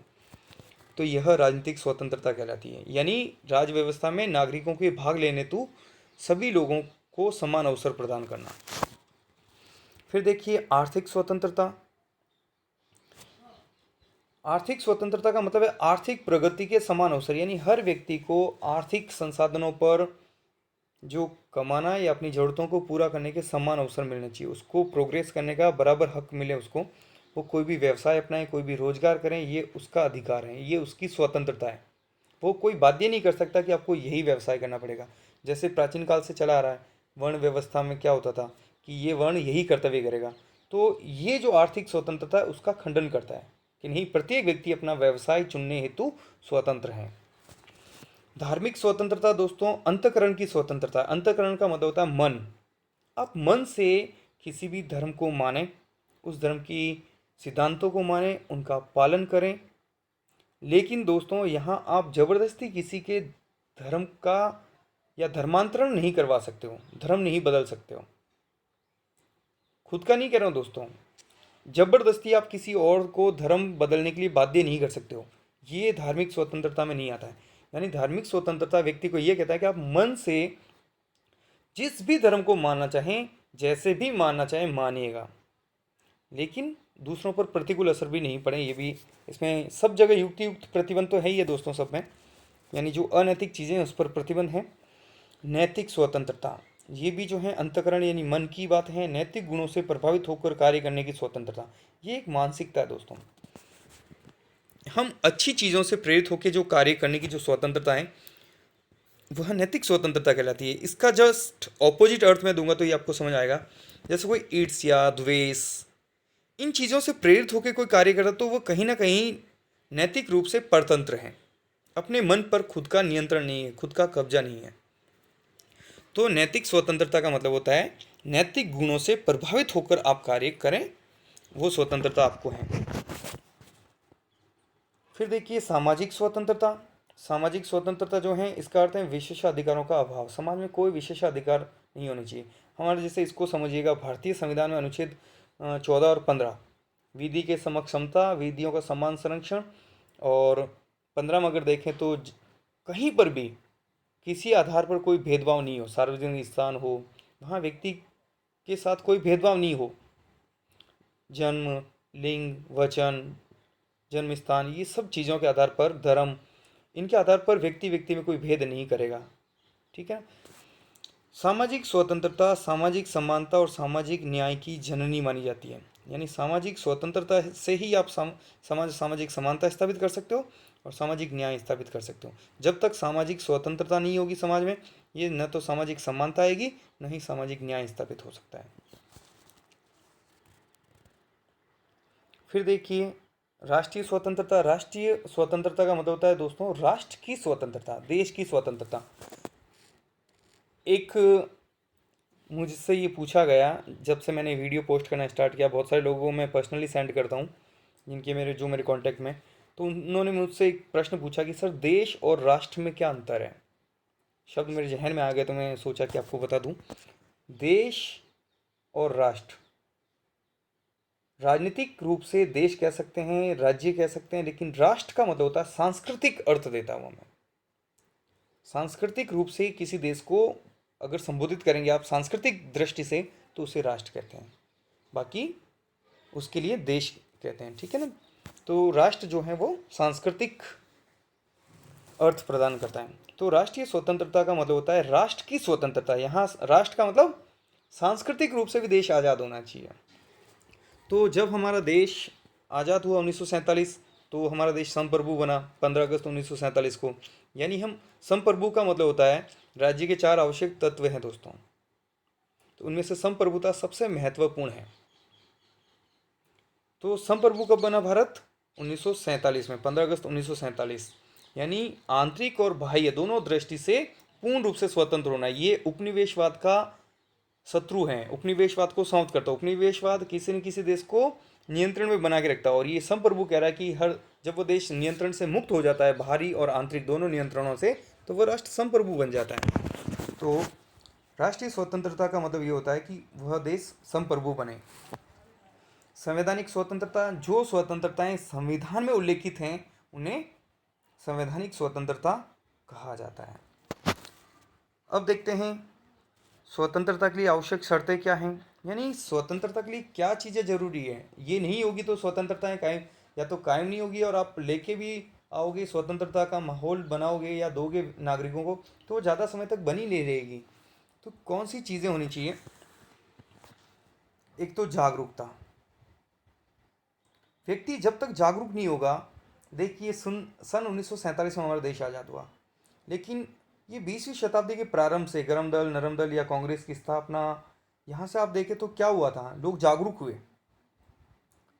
तो यह राजनीतिक स्वतंत्रता कहलाती है। यानी राज व्यवस्था में नागरिकों के भाग लेने हेतु सभी लोगों को समान अवसर प्रदान करना। फिर देखिए आर्थिक स्वतंत्रता। आर्थिक स्वतंत्रता का मतलब है आर्थिक प्रगति के समान अवसर, यानी हर व्यक्ति को आर्थिक संसाधनों पर जो कमाना या अपनी ज़रूरतों को पूरा करने के समान अवसर मिलने चाहिए, उसको प्रोग्रेस करने का बराबर हक मिले उसको, वो कोई भी व्यवसाय अपनाए, कोई भी रोजगार करें, ये उसका अधिकार है, ये उसकी स्वतंत्रता है। वो कोई बाध्य नहीं कर सकता कि आपको यही व्यवसाय करना पड़ेगा। जैसे प्राचीन काल से चला आ रहा है, वर्ण व्यवस्था में क्या होता था कि ये वर्ण यही कर्तव्य करेगा, तो ये जो आर्थिक स्वतंत्रता है उसका खंडन करता है कि नहीं, प्रत्येक व्यक्ति अपना व्यवसाय चुनने हेतु स्वतंत्र है। धार्मिक स्वतंत्रता दोस्तों, अंतःकरण की स्वतंत्रता। अंतःकरण का मतलब होता है मन। आप मन से किसी भी धर्म को माने, उस धर्म की सिद्धांतों को माने, उनका पालन करें, लेकिन दोस्तों यहाँ आप जबरदस्ती किसी के धर्म का या धर्मांतरण नहीं करवा सकते हो, धर्म नहीं बदल सकते हो। खुद का नहीं कह रहा हूँ दोस्तों, जबरदस्ती आप किसी और को धर्म बदलने के लिए बाध्य नहीं कर सकते हो, ये धार्मिक स्वतंत्रता में नहीं आता है। यानी धार्मिक स्वतंत्रता व्यक्ति को ये कहता है कि आप मन से जिस भी धर्म को मानना चाहें, जैसे भी मानना चाहें मानिएगा, लेकिन दूसरों पर प्रतिकूल असर भी नहीं पड़े। ये भी इसमें सब जगह युक्ति युक्त प्रतिबंध तो है ही है दोस्तों सब में, यानी जो अनैतिक चीज़ें हैं उस पर प्रतिबंध है। नैतिक स्वतंत्रता, ये भी जो है अंतःकरण यानी मन की बात है। नैतिक गुणों से प्रभावित होकर कार्य करने की स्वतंत्रता, ये एक मानसिकता है दोस्तों। हम अच्छी चीज़ों से प्रेरित होकर जो कार्य करने की जो स्वतंत्रता है वह नैतिक स्वतंत्रता कहलाती है। इसका जस्ट ऑपोजिट अर्थ में दूंगा तो ये आपको समझ आएगा। जैसे कोई ईर्ष्या, द्वेष, इन चीज़ों से प्रेरित होकर कोई कार्य करता तो वो कहीं ना कहीं नैतिक रूप से परतंत्र है, अपने मन पर खुद का नियंत्रण नहीं है, खुद का कब्जा नहीं है। तो नैतिक स्वतंत्रता का मतलब होता है नैतिक गुणों से प्रभावित होकर आप कार्य करें, वो स्वतंत्रता आपको है। फिर देखिए सामाजिक स्वतंत्रता। सामाजिक स्वतंत्रता जो है इसका अर्थ है विशेषाधिकारों का अभाव, समाज में कोई विशेषाधिकार नहीं होने चाहिए हमारे। जैसे इसको समझिएगा, भारतीय संविधान में अनुच्छेद 14 और 15, विधि के समक्ष समता, विधियों का समान संरक्षण, और 15 में अगर देखें तो कहीं पर भी किसी आधार पर कोई भेदभाव नहीं हो, सार्वजनिक स्थान हो वहाँ व्यक्ति के साथ कोई भेदभाव नहीं हो, जन्म, लिंग, वचन, जन्म स्थान, ये सब चीज़ों के आधार पर, धर्म, इनके आधार पर व्यक्ति व्यक्ति में कोई भेद नहीं करेगा, ठीक है। सामाजिक स्वतंत्रता सामाजिक समानता और सामाजिक न्याय की जननी मानी जाती है। यानी सामाजिक स्वतंत्रता से ही आप सामाजिक समानता स्थापित कर सकते हो और सामाजिक न्याय स्थापित कर सकते हो। जब तक सामाजिक स्वतंत्रता नहीं होगी समाज में, ये न तो सामाजिक समानता आएगी, न ही सामाजिक न्याय स्थापित हो सकता है। फिर देखिए राष्ट्रीय स्वतंत्रता का मतलब होता है दोस्तों राष्ट्र की स्वतंत्रता, देश की स्वतंत्रता। एक मुझसे ये पूछा गया जब से मैंने वीडियो पोस्ट करना स्टार्ट किया, बहुत सारे लोगों को मैं पर्सनली सेंड करता हूँ जिनके मेरे कांटेक्ट में, तो उन्होंने मुझसे एक प्रश्न पूछा कि सर देश और राष्ट्र में क्या अंतर है। शब्द मेरे जहन में आ गए तो मैं सोचा कि आपको बता दूं। देश और राष्ट्र, राजनीतिक रूप से देश कह सकते हैं, राज्य कह सकते हैं, लेकिन राष्ट्र का मतलब होता है सांस्कृतिक अर्थ देता हूँ मैं। सांस्कृतिक रूप से किसी देश को अगर संबोधित करेंगे आप सांस्कृतिक दृष्टि से, तो उसे राष्ट्र कहते हैं, बाकी उसके लिए देश कहते हैं, ठीक है ना। तो राष्ट्र जो है वो सांस्कृतिक अर्थ प्रदान करता है। तो राष्ट्रीय स्वतंत्रता का मतलब होता है राष्ट्र की स्वतंत्रता। यहाँ राष्ट्र का मतलब सांस्कृतिक रूप से भी देश आज़ाद होना चाहिए। तो जब हमारा देश आज़ाद हुआ 1947, तो हमारा देश संप्रभु बना 15 अगस्त 1947 को। यानी हम संप्रभु का मतलब होता है राज्य के 4 आवश्यक तत्व हैं दोस्तों, तो उनमें से संप्रभुता सबसे महत्वपूर्ण है। तो संप्रभु कब बना भारत? 1947 में, 15 अगस्त 1947। यानी आंतरिक और बाह्य दोनों दृष्टि से पूर्ण रूप से स्वतंत्र होना। ये उपनिवेशवाद का शत्रु हैं, उपनिवेशवाद को समाप्त करता है। उपनिवेशवाद किसी न किसी देश को नियंत्रण में बना के रखता है, और ये संप्रभु कह रहा है कि जब वो देश नियंत्रण से मुक्त हो जाता है, बाहरी और आंतरिक दोनों नियंत्रणों से, तो वो राष्ट्र संप्रभु बन जाता है। तो राष्ट्रीय स्वतंत्रता का मतलब ये होता है कि वह देश संप्रभु बने। संवैधानिक स्वतंत्रता, जो स्वतंत्रताएं संविधान में उल्लेखित हैं उन्हें संवैधानिक स्वतंत्रता कहा जाता है। अब देखते हैं स्वतंत्रता के लिए आवश्यक शर्तें क्या हैं, यानी स्वतंत्रता के लिए क्या चीज़ें जरूरी है। ये नहीं होगी तो स्वतंत्रताएं कायम, या तो कायम नहीं होगी, और आप लेके भी आओगे स्वतंत्रता का माहौल बनाओगे या दोगे नागरिकों को, तो ज़्यादा समय तक बनी नहीं रहेगी। तो कौन सी चीज़ें होनी चाहिए? एक तो जागरूकता। व्यक्ति जब तक जागरूक नहीं होगा, देखिए सन 1947 में हमारा देश आज़ाद हुआ, लेकिन ये 20वीं शताब्दी के प्रारंभ से गरम दल, नरम दल या कांग्रेस की स्थापना, यहाँ से आप देखें तो क्या हुआ था, लोग जागरूक हुए,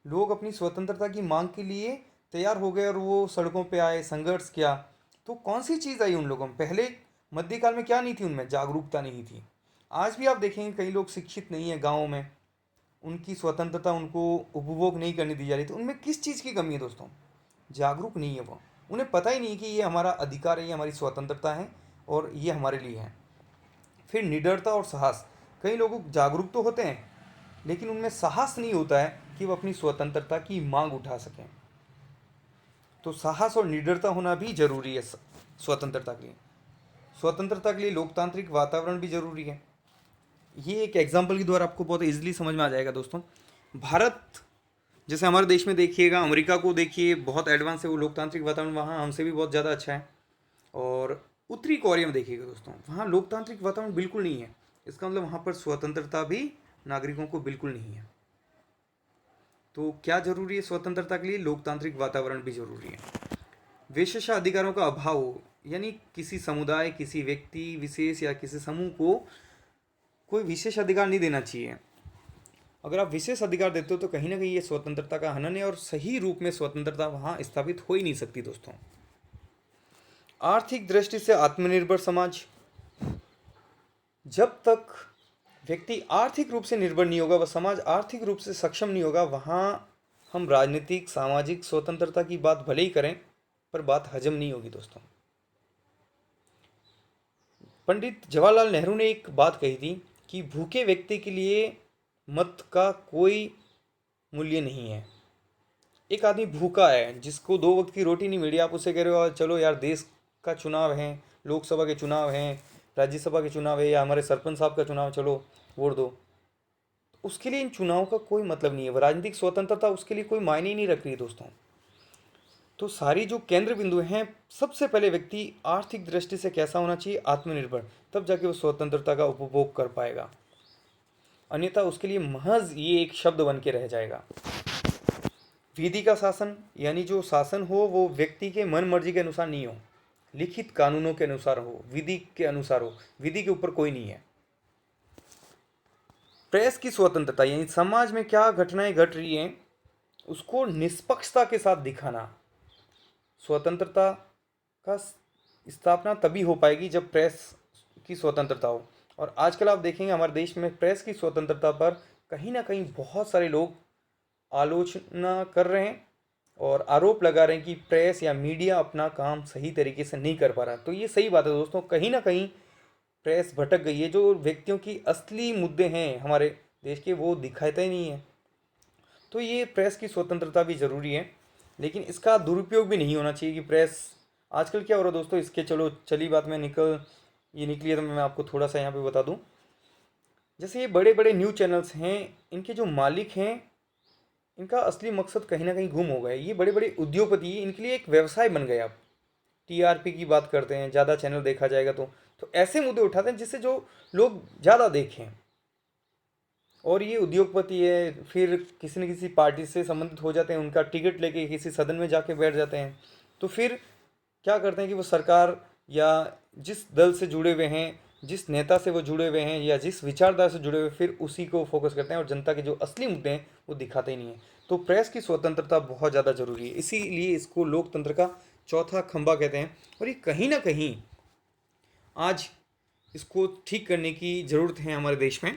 लोग अपनी स्वतंत्रता की मांग के लिए तैयार हो गए और वो सड़कों पे आए, संघर्ष किया। तो कौन सी चीज़ आई उन लोगों में? पहले मध्यकाल में क्या नहीं थी उनमें? जागरूकता नहीं थी। आज भी आप देखेंगे कई लोग शिक्षित नहीं है गाँव में, उनकी स्वतंत्रता उनको उपभोग नहीं करने दी जा रही। तो उनमें किस चीज़ की कमी है दोस्तों? जागरूक नहीं है वो, उन्हें पता ही नहीं कि ये हमारा अधिकार है, ये हमारी स्वतंत्रता है और ये हमारे लिए है। फिर निडरता और साहस, कई लोग जागरूक तो होते हैं लेकिन उनमें साहस नहीं होता है कि वो अपनी स्वतंत्रता की मांग उठा सकें। तो साहस और निडरता होना भी जरूरी है स्वतंत्रता के लिए। स्वतंत्रता के लिए लोकतांत्रिक वातावरण भी जरूरी है। ये एक एग्जाम्पल के द्वारा आपको बहुत इजीली समझ में आ जाएगा दोस्तों। भारत जैसे हमारे देश में देखिएगा, अमेरिका को देखिए, बहुत एडवांस है वो लोकतांत्रिक वातावरण, वहाँ हमसे भी बहुत ज़्यादा अच्छा है। और उत्तरी कोरिया में देखिएगा दोस्तों, वहाँ लोकतांत्रिक वातावरण बिल्कुल नहीं है। इसका मतलब वहाँ पर स्वतंत्रता भी नागरिकों को बिल्कुल नहीं है। तो क्या जरूरी है स्वतंत्रता के लिए? लोकतांत्रिक वातावरण भी जरूरी है। विशेषाधिकारों का अभाव हो, यानी किसी समुदाय, किसी व्यक्ति विशेष या किसी समूह को कोई विशेष अधिकार नहीं देना चाहिए। अगर आप विशेष अधिकार देते हो तो कहीं ना कहीं ये स्वतंत्रता का हनन है, और सही रूप में स्वतंत्रता वहाँ स्थापित हो ही नहीं सकती दोस्तों। आर्थिक दृष्टि से आत्मनिर्भर समाज, जब तक व्यक्ति आर्थिक रूप से निर्भर नहीं होगा, वह समाज आर्थिक रूप से सक्षम नहीं होगा, वहाँ हम राजनीतिक सामाजिक स्वतंत्रता की बात भले ही करें पर बात हजम नहीं होगी दोस्तों। पंडित जवाहरलाल नेहरू ने एक बात कही थी कि भूखे व्यक्ति के लिए मत का कोई मूल्य नहीं है। एक आदमी भूखा है, जिसको 2 वक्त की रोटी नहीं मिली, आप उससे कह रहे हो चलो यार देश का चुनाव है, लोकसभा के चुनाव हैं, राज्यसभा के चुनाव है, या हमारे सरपंच साहब का चुनाव, चलो वोट दो। उसके लिए इन चुनाव का कोई मतलब नहीं है, राजनीतिक स्वतंत्रता उसके लिए कोई मायने ही नहीं रख रही है दोस्तों। तो सारी जो केंद्र बिंदु हैं, सबसे पहले व्यक्ति आर्थिक दृष्टि से कैसा होना चाहिए? आत्मनिर्भर, तब जाके वो स्वतंत्रता का उपभोग कर पाएगा, अन्यथा उसके लिए महज ये एक शब्द बन के रह जाएगा। विधि का शासन, यानी जो शासन हो वो व्यक्ति के मन मर्जी के अनुसार नहीं हो। लिखित कानूनों के अनुसार हो, विधि के अनुसार हो, विधि के ऊपर कोई नहीं है। प्रेस की स्वतंत्रता यानी समाज में क्या घटनाएं घट रही हैं उसको निष्पक्षता के साथ दिखाना। स्वतंत्रता का स्थापना तभी हो पाएगी जब प्रेस की स्वतंत्रता हो। और आजकल आप देखेंगे हमारे देश में प्रेस की स्वतंत्रता पर कहीं ना कहीं बहुत सारे लोग आलोचना कर रहे हैं और आरोप लगा रहे हैं कि प्रेस या मीडिया अपना काम सही तरीके से नहीं कर पा रहा। तो ये सही बात है दोस्तों, कहीं ना कहीं प्रेस भटक गई है। जो व्यक्तियों की असली मुद्दे हैं हमारे देश के वो दिखाते ही नहीं है। तो ये प्रेस की स्वतंत्रता भी ज़रूरी है, लेकिन इसका दुरुपयोग भी नहीं होना चाहिए कि प्रेस आजकल क्या हो रहा है दोस्तों, इसके चलो चली बात में निकली है तो मैं आपको थोड़ा सा यहाँ पे बता दूँ। जैसे ये बड़े बड़े न्यूज़ चैनल्स हैं, इनके जो मालिक हैं इनका असली मकसद कहीं ना कहीं गुम हो गया है। ये बड़े बड़े उद्योगपति इनके लिए एक व्यवसाय बन गए। अब टीआरपी की बात करते हैं, ज़्यादा चैनल देखा जाएगा तो ऐसे मुद्दे उठाते हैं जिससे जो लोग ज़्यादा देखें। और ये उद्योगपति है, फिर किसी न किसी पार्टी से संबंधित हो जाते हैं, उनका टिकट लेके किसी सदन में जाके बैठ जाते हैं। तो फिर क्या करते हैं कि वो सरकार या जिस दल से जुड़े हुए हैं, जिस नेता से वो जुड़े हुए हैं या जिस विचारधारा से जुड़े हुए, फिर उसी को फोकस करते हैं और जनता के जो असली मुद्दे हैं वो दिखाते ही नहीं हैं। तो प्रेस की स्वतंत्रता बहुत ज़्यादा ज़रूरी है, इसीलिए इसको लोकतंत्र का चौथा खंभा कहते हैं। और ये कहीं ना कहीं आज इसको ठीक करने की ज़रूरत है हमारे देश में।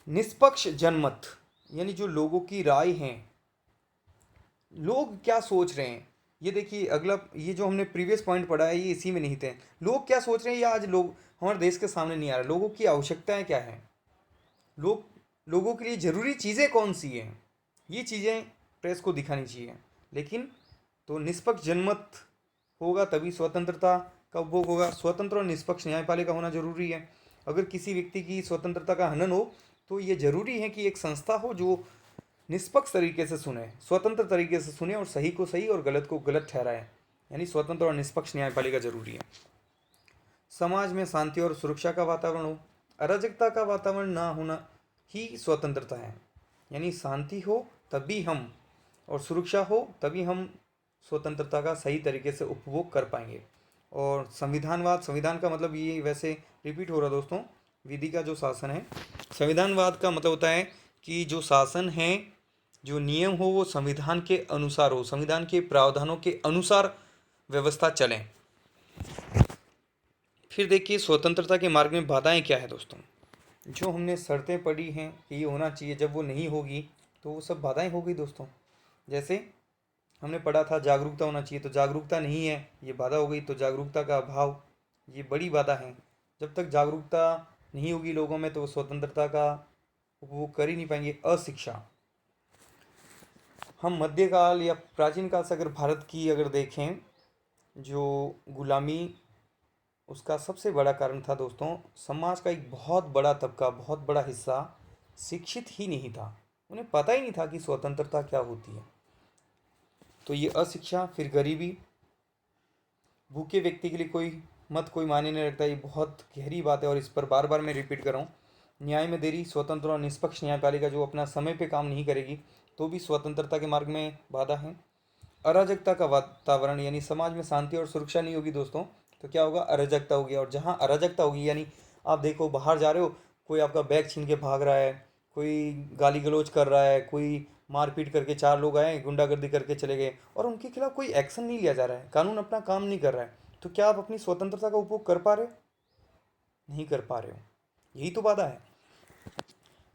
निष्पक्ष जनमत यानी जो लोगों की राय हैं, लोग क्या सोच रहे हैं, ये देखिए अगला, ये जो हमने प्रीवियस पॉइंट पढ़ा है ये इसी में नहीं थे। लोग क्या सोच रहे हैं ये आज लोग हमारे देश के सामने नहीं आ रहा। लोगों की आवश्यकताएं क्या है, लोगों के लिए ज़रूरी चीज़ें कौन सी हैं, ये चीज़ें प्रेस को दिखानी चाहिए। लेकिन तो निष्पक्ष जनमत होगा तभी स्वतंत्रता का उपभोग होगा। स्वतंत्र और निष्पक्ष न्यायपालिका होना जरूरी है। अगर किसी व्यक्ति की स्वतंत्रता का हनन हो तो ये जरूरी है कि एक संस्था हो जो निष्पक्ष तरीके से सुने, स्वतंत्र तरीके से सुने और सही को सही और गलत को गलत ठहराए। यानी स्वतंत्र और निष्पक्ष न्यायपालिका जरूरी है। समाज में शांति और सुरक्षा का वातावरण हो, अराजकता का वातावरण ना होना ही स्वतंत्रता है। यानी शांति हो तभी हम, और सुरक्षा हो तभी हम स्वतंत्रता का सही तरीके से उपभोग कर पाएंगे। और संविधानवाद, संविधान का मतलब ये वैसे रिपीट हो रहा दोस्तों, विधि का जो शासन है। संविधानवाद का मतलब होता है कि जो शासन है, जो नियम हो वो संविधान के अनुसार हो, संविधान के प्रावधानों के अनुसार व्यवस्था चले। फिर देखिए स्वतंत्रता के मार्ग में बाधाएं क्या है दोस्तों। जो हमने शर्तें पढ़ी हैं कि ये होना चाहिए, जब वो नहीं होगी तो वो सब बाधाएं हो गई दोस्तों। जैसे हमने पढ़ा था जागरूकता होना चाहिए, तो जागरूकता नहीं है, ये बाधा हो गई। तो जागरूकता का अभाव ये बड़ी बाधा है। जब तक जागरूकता नहीं होगी लोगों में तो वो स्वतंत्रता का उपभोग कर ही नहीं पाएंगे। अशिक्षा, हम मध्यकाल या प्राचीन काल से अगर भारत की अगर देखें, जो गुलामी उसका सबसे बड़ा कारण था दोस्तों, समाज का एक बहुत बड़ा तबका, बहुत बड़ा हिस्सा शिक्षित ही नहीं था। उन्हें पता ही नहीं था कि स्वतंत्रता क्या होती है। तो ये अशिक्षा, फिर गरीबी, भूखे व्यक्ति के लिए कोई मायने नहीं रखता। ये बहुत गहरी बात है और इस पर बार बार मैं रिपीट कर रहा हूँ। न्याय में देरी, स्वतंत्र और निष्पक्ष न्यायपालिका जो अपना समय पे काम नहीं करेगी तो भी स्वतंत्रता के मार्ग में बाधा है। अराजकता का वातावरण, यानी समाज में शांति और सुरक्षा नहीं होगी दोस्तों तो क्या होगा, अराजकता होगी। और जहाँ अराजकता होगी, यानी आप देखो बाहर जा रहे हो, कोई आपका बैग छीन के भाग रहा है, कोई गाली गलौज कर रहा है, कोई मारपीट करके, चार लोग आए गुंडागर्दी करके चले गए और उनके खिलाफ कोई एक्शन नहीं लिया जा रहा है, कानून अपना काम नहीं कर रहा है, तो क्या आप अपनी स्वतंत्रता का उपभोग कर पा रहे हो? नहीं कर पा रहे हो। यही तो बाधा है।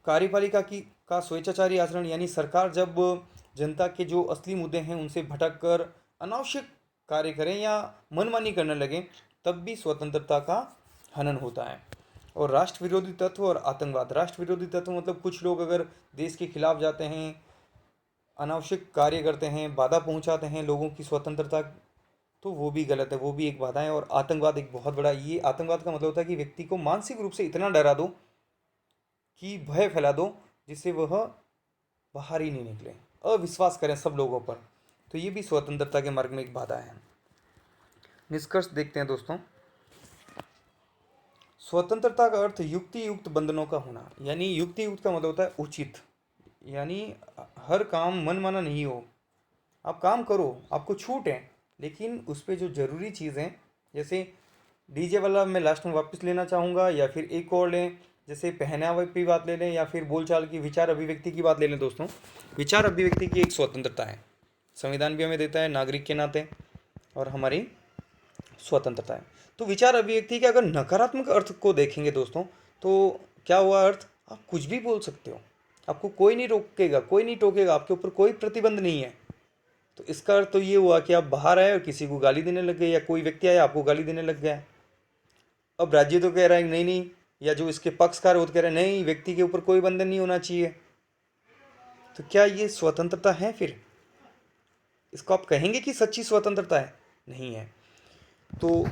कार्यपालिका का स्वेच्छाचारी आचरण, यानी सरकार जब जनता के जो असली मुद्दे हैं उनसे भटक कर अनावश्यक कार्य करें या मनमानी करने लगे तब भी स्वतंत्रता का हनन होता है। और राष्ट्र विरोधी तत्व और आतंकवाद, राष्ट्र विरोधी तत्व मतलब कुछ लोग अगर देश के खिलाफ जाते हैं, अनावश्यक कार्य करते हैं, बाधा पहुंचाते हैं लोगों की स्वतंत्रता, तो वो भी गलत है, वो भी एक बाधा है। और आतंकवाद एक बहुत बड़ा, ये आतंकवाद का मतलब होता है कि व्यक्ति को मानसिक रूप से इतना डरा दो कि भय फैला दो जिससे वह बाहर ही नहीं निकले, अविश्वास करें सब लोगों पर। तो ये भी स्वतंत्रता के मार्ग में एक बाधा है। निष्कर्ष देखते हैं दोस्तों। स्वतंत्रता का अर्थ युक्ति युक्त बंधनों का होना, यानी युक्ति युक्त का मतलब होता है उचित, यानी हर काम मनमाना नहीं हो। आप काम करो, आपको छूट है, लेकिन उस पे जो ज़रूरी चीज़ें, जैसे डीजे वाला मैं लास्ट में वापस लेना चाहूँगा, या फिर एक और लें, जैसे पहनावे की बात ले लें, या फिर बोलचाल की, विचार अभिव्यक्ति की बात ले लें दोस्तों। विचार अभिव्यक्ति की एक स्वतंत्रता है, संविधान भी हमें देता है नागरिक के नाते, और हमारी स्वतंत्रता है। तो विचार अभिव्यक्ति के अगर नकारात्मक अर्थ को देखेंगे दोस्तों, तो क्या हुआ अर्थ, आप कुछ भी बोल सकते हो, आपको कोई नहीं रोकेगा, कोई नहीं टोकेगा, आपके ऊपर कोई प्रतिबंध नहीं है। तो इसका अर्थ तो ये हुआ कि आप बाहर आए और किसी को गाली देने लग गए, या कोई व्यक्ति आया आपको गाली देने लग गया। अब राज्य तो कह रहा है नहीं नहीं, या जो इसके पक्षकार वो तो कह रहे हैं नहीं, व्यक्ति के ऊपर कोई बंधन नहीं होना चाहिए। तो क्या ये स्वतंत्रता है फिर? इसको आप कहेंगे कि सच्ची स्वतंत्रता है? नहीं है। तो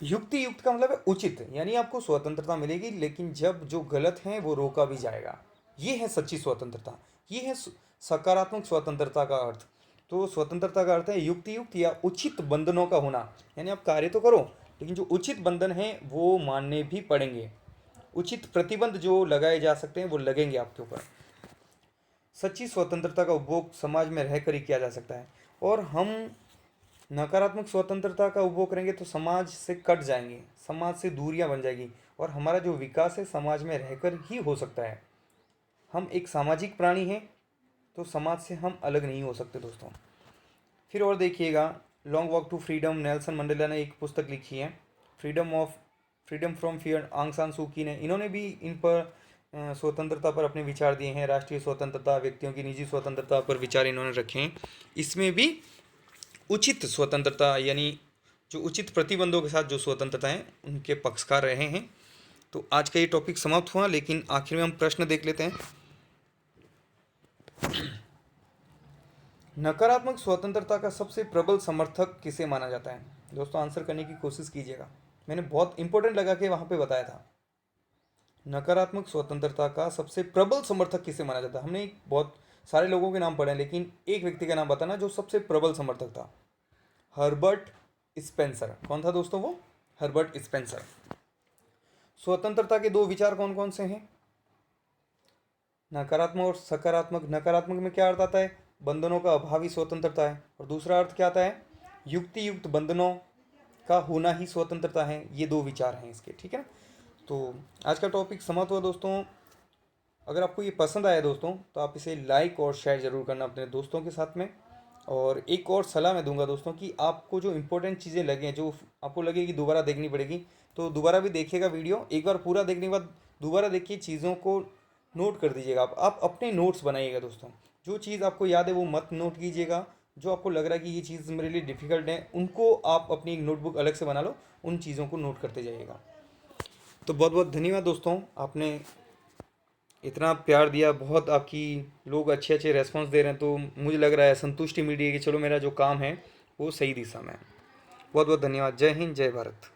युक्ति युक्त का मतलब है उचित, यानी आपको स्वतंत्रता मिलेगी, लेकिन जब जो गलत है वो रोका भी जाएगा। ये है सच्ची स्वतंत्रता, ये है सकारात्मक स्वतंत्रता का अर्थ। तो स्वतंत्रता का अर्थ है युक्ति युक्त या उचित बंधनों का होना, यानी आप कार्य तो करो, लेकिन जो उचित बंधन है वो मानने भी पड़ेंगे। उचित प्रतिबंध जो लगाए जा सकते हैं वो लगेंगे आपके ऊपर। सच्ची स्वतंत्रता का उपभोग समाज में रहकर ही किया जा सकता है, और हम नकारात्मक स्वतंत्रता का उपभोग करेंगे तो समाज से कट जाएंगे, समाज से दूरियां बन जाएगी, और हमारा जो विकास है समाज में रहकर ही हो सकता है। हम एक सामाजिक प्राणी हैं, तो समाज से हम अलग नहीं हो सकते दोस्तों। फिर और देखिएगा, long walk to freedom, Nelson Mandela ने एक पुस्तक लिखी है, फ्रीडम फ्रॉम फियर, आंग सान सू की ने, इन्होंने भी इन पर स्वतंत्रता पर अपने विचार दिए हैं। राष्ट्रीय स्वतंत्रता, व्यक्तियों की निजी स्वतंत्रता पर विचार इन्होंने रखे हैं। इसमें भी उचित स्वतंत्रता, यानी जो उचित प्रतिबंधों के साथ जो स्वतंत्रता है उनके पक्षकार रहे हैं। तो आज का ये टॉपिक समाप्त हुआ, लेकिन आखिर में हम प्रश्न देख लेते हैं। नकारात्मक स्वतंत्रता का सबसे प्रबल समर्थक किसे माना जाता है? दोस्तों आंसर करने की कोशिश कीजिएगा, मैंने बहुत इंपॉर्टेंट लगा के वहां पे बताया था। नकारात्मक स्वतंत्रता का सबसे प्रबल समर्थक किसे माना जाता है? हमने बहुत सारे लोगों के नाम पढ़े हैं, लेकिन एक व्यक्ति का नाम बताना जो सबसे प्रबल समर्थक था। Herbert Spencer. कौन था दोस्तों वो? Herbert Spencer. स्वतंत्रता के दो विचार कौन कौन से हैं? नकारात्मक और सकारात्मक। नकारात्मक में क्या अर्थ आता है? बंधनों का अभाव ही स्वतंत्रता है। और दूसरा अर्थ क्या आता है? युक्ति युक्त बंधनों का होना ही स्वतंत्रता है। ये दो विचार हैं इसके, ठीक है ना। तो आज का टॉपिक समाप्त हुआ दोस्तों। अगर आपको ये पसंद आया दोस्तों, तो आप इसे लाइक और शेयर ज़रूर करना अपने दोस्तों के साथ में। और एक और सलाह मैं दूंगा दोस्तों कि आपको जो इंपॉर्टेंट चीज़ें लगें, जो आपको लगे कि दोबारा देखनी पड़ेगी, तो दोबारा भी देखिएगा वीडियो। एक बार पूरा देखने के बाद दोबारा देखिए, चीज़ों को नोट कर दीजिएगा। आप अपने नोट्स बनाइएगा दोस्तों। जो चीज़ आपको याद है वो मत नोट कीजिएगा, जो आपको लग रहा है कि ये चीज़ मेरे लिए डिफ़िकल्ट है उनको आप अपनी एक नोटबुक अलग से बना लो, उन चीज़ों को नोट करते जाइएगा। तो बहुत बहुत धन्यवाद दोस्तों, आपने इतना प्यार दिया, बहुत आपकी लोग अच्छे अच्छे रेस्पॉन्स दे रहे हैं, तो मुझे लग रहा है संतुष्टि मिली है कि चलो मेरा जो काम है वो सही दिशा में है। बहुत बहुत धन्यवाद। जय हिंद, जय भारत।